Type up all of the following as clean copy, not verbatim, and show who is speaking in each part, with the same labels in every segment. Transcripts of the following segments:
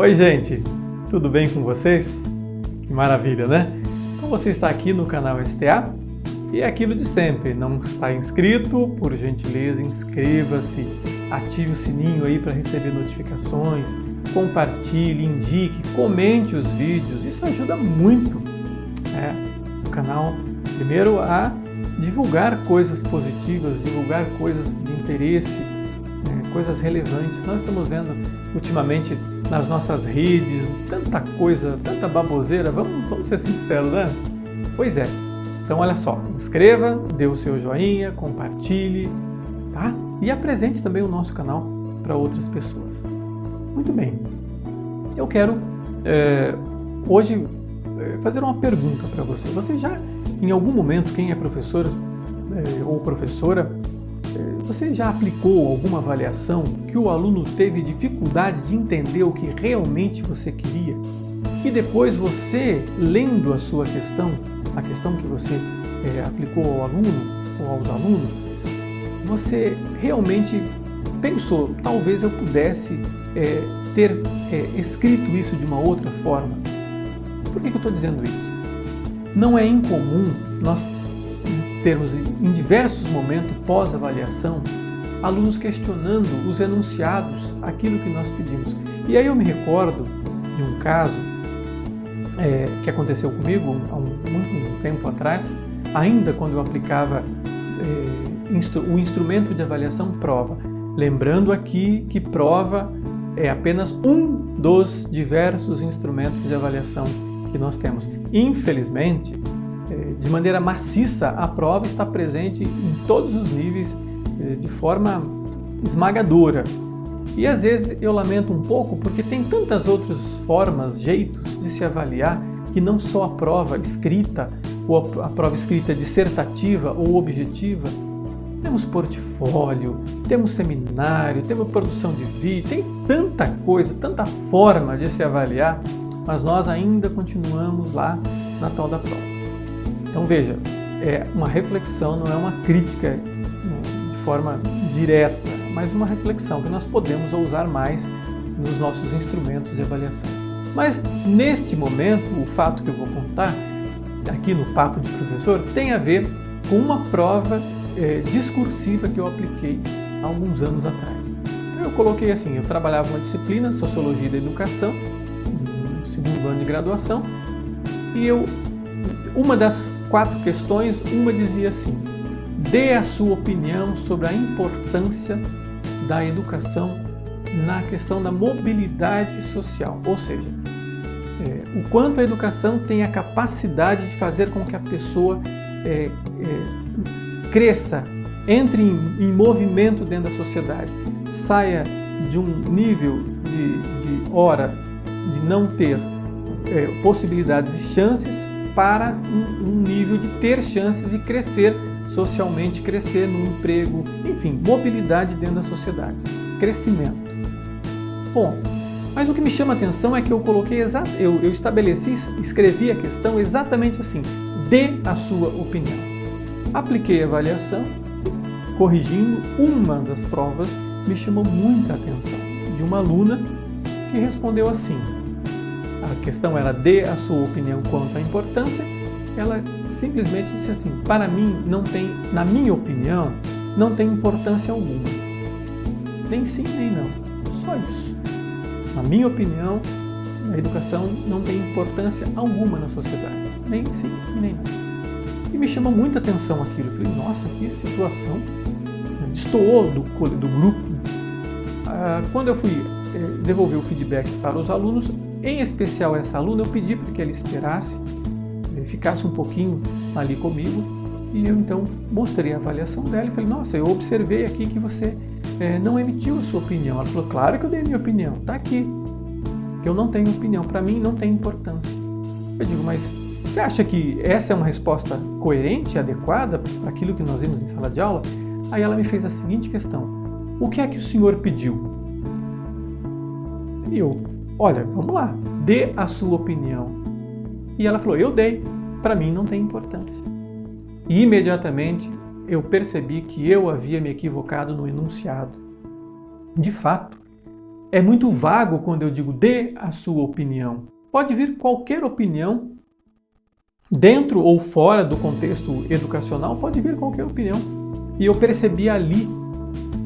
Speaker 1: Oi, gente! Tudo bem com vocês? Que maravilha, né? Então você está aqui no canal STA e é aquilo de sempre. Não está inscrito? Por gentileza, inscreva-se, ative o sininho aí para receber notificações, compartilhe, indique, comente os vídeos. Isso ajuda muito o canal, primeiro, a divulgar coisas positivas, divulgar coisas de interesse, coisas relevantes. Nós estamos vendo ultimamente nas nossas redes tanta coisa, tanta baboseira, vamos ser sinceros, né? Pois é. Então olha só, inscreva, dê o seu joinha, compartilhe, tá? E apresente também o nosso canal para outras pessoas. Muito bem. Eu quero hoje fazer uma pergunta para você. Você já, em algum momento, quem é professor ou professora, você já aplicou alguma avaliação que o aluno teve dificuldade de entender o que realmente você queria? E depois você, lendo a sua questão, a questão que você aplicou ao aluno ou aos alunos, você realmente pensou, talvez eu pudesse ter escrito isso de uma outra forma. Por que eu estou dizendo isso? Não é incomum nós termos em diversos momentos pós-avaliação alunos questionando os enunciados, aquilo que nós pedimos. E aí eu me recordo de um caso que aconteceu comigo há muito tempo atrás, ainda quando eu aplicava o instrumento de avaliação prova. Lembrando aqui que prova é apenas um dos diversos instrumentos de avaliação que nós temos. Infelizmente, de maneira maciça, a prova está presente em todos os níveis de forma esmagadora. E às vezes eu lamento um pouco porque tem tantas outras formas, jeitos de se avaliar, que não só a prova escrita, ou a prova escrita dissertativa ou objetiva. Temos portfólio, temos seminário, temos produção de vídeo, tem tanta coisa, tanta forma de se avaliar, mas nós ainda continuamos lá na tal da prova. Então veja, é uma reflexão, não é uma crítica de forma direta, mas uma reflexão que nós podemos usar mais nos nossos instrumentos de avaliação. Mas neste momento, o fato que eu vou contar aqui no Papo de Professor tem a ver com uma prova discursiva que eu apliquei há alguns anos atrás. Então eu coloquei assim, eu trabalhava uma disciplina, Sociologia da Educação, no segundo ano de graduação, e uma das 4 questões, uma dizia assim: dê a sua opinião sobre a importância da educação na questão da mobilidade social, ou seja, o quanto a educação tem a capacidade de fazer com que a pessoa cresça, entre em movimento dentro da sociedade, saia de um nível de não ter possibilidades e chances para um nível de ter chances e crescer socialmente, crescer no emprego, enfim, mobilidade dentro da sociedade, crescimento. Bom, mas o que me chama a atenção é que eu escrevi a questão exatamente assim: dê a sua opinião. Apliquei a avaliação, corrigindo uma das provas, me chamou muita atenção, de uma aluna que respondeu assim. A questão era: dê a sua opinião quanto à importância. Ela simplesmente disse assim: para mim, na minha opinião, não tem importância alguma. Nem sim, nem não. Só isso. Na minha opinião, a educação não tem importância alguma na sociedade. Nem sim e nem não. E me chamou muita atenção aquilo. Eu falei, nossa, que situação. Destoou do grupo. Quando eu fui devolver o feedback para os alunos, em especial essa aluna, eu pedi para que ela esperasse, ficasse um pouquinho ali comigo, e eu então mostrei a avaliação dela e falei, nossa, eu observei aqui que você não emitiu a sua opinião. Ela falou, claro que eu dei a minha opinião, está aqui, que eu não tenho opinião, para mim não tem importância. Eu digo, mas você acha que essa é uma resposta coerente, adequada para aquilo que nós vimos em sala de aula? Aí ela me fez a seguinte questão: o que é que o senhor pediu? E eu, olha, vamos lá, dê a sua opinião. E ela falou, eu dei, para mim não tem importância. E imediatamente eu percebi que eu havia me equivocado no enunciado. De fato, É muito vago quando eu digo dê a sua opinião. Pode vir qualquer opinião, dentro ou fora do contexto educacional, pode vir qualquer opinião. E eu percebi ali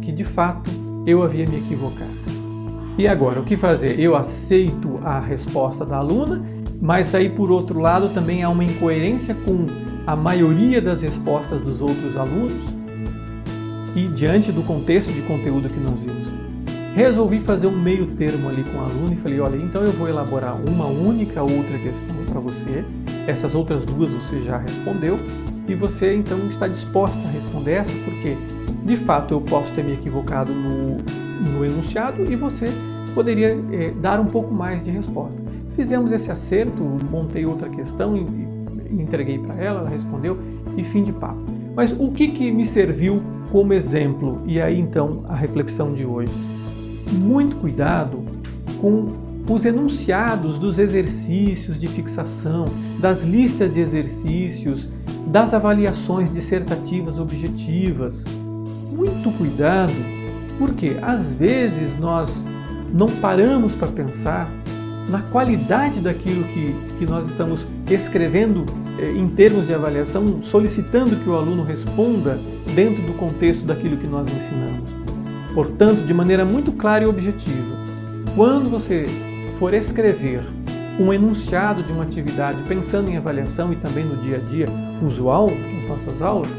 Speaker 1: que, de fato, eu havia me equivocado. E agora, o que fazer? Eu aceito a resposta da aluna, mas aí, por outro lado, também há uma incoerência com a maioria das respostas dos outros alunos e diante do contexto de conteúdo que nós vimos. Resolvi fazer um meio termo ali com o aluno e falei, olha, então eu vou elaborar uma única outra questão para você, essas outras duas você já respondeu e você então está disposta a responder essa porque de fato eu posso ter me equivocado no enunciado e você poderia dar um pouco mais de resposta. Fizemos esse acerto, montei outra questão e entreguei para ela, ela respondeu e fim de papo. Mas o que me serviu como exemplo? E aí então a reflexão de hoje. Muito cuidado com os enunciados dos exercícios de fixação, das listas de exercícios, das avaliações dissertativas objetivas. Muito cuidado, porque às vezes nós não paramos para pensar na qualidade daquilo que nós estamos escrevendo em termos de avaliação, solicitando que o aluno responda dentro do contexto daquilo que nós ensinamos. Portanto, de maneira muito clara e objetiva, quando você for escrever um enunciado de uma atividade pensando em avaliação e também no dia a dia usual nas nossas aulas,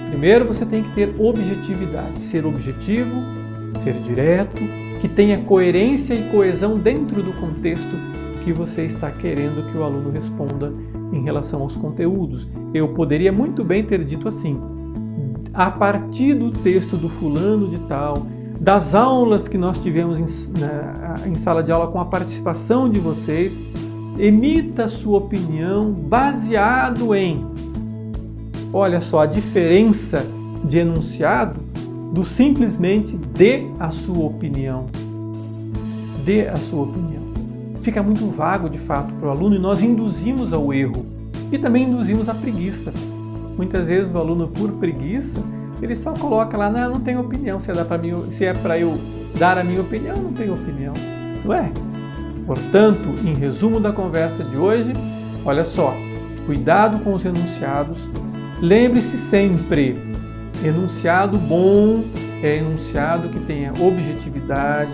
Speaker 1: primeiro você tem que ter objetividade, ser objetivo, ser direto, que tenha coerência e coesão dentro do contexto que você está querendo que o aluno responda em relação aos conteúdos. Eu poderia muito bem ter dito assim, a partir do texto do fulano de tal, das aulas que nós tivemos em sala de aula com a participação de vocês, emita sua opinião baseado em... Olha só a diferença de enunciado do simplesmente dê a sua opinião. Dê a sua opinião. Fica muito vago de fato para o aluno e nós induzimos ao erro e também induzimos à preguiça. Muitas vezes o aluno, por preguiça, ele só coloca lá, não tenho opinião, se é para eu dar a minha opinião, não tenho opinião. Não é? Portanto, em resumo da conversa de hoje, olha só, cuidado com os enunciados. Lembre-se sempre, enunciado bom é enunciado que tenha objetividade,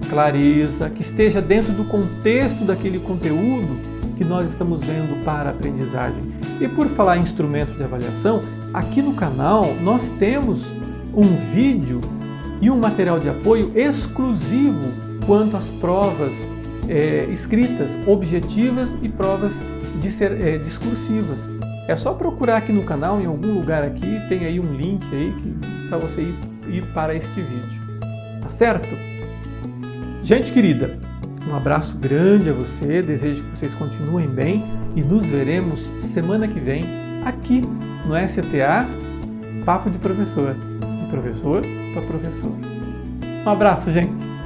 Speaker 1: clareza, que esteja dentro do contexto daquele conteúdo que nós estamos vendo para a aprendizagem. E por falar em instrumento de avaliação, aqui no canal nós temos um vídeo e um material de apoio exclusivo quanto às provas escritas, objetivas e provas discursivas. É só procurar aqui no canal, em algum lugar aqui, tem aí um link aí para você ir para este vídeo. Tá certo? Gente querida, um abraço grande a você, desejo que vocês continuem bem e nos veremos semana que vem aqui no STA Papo de Professor para professor. Um abraço, gente!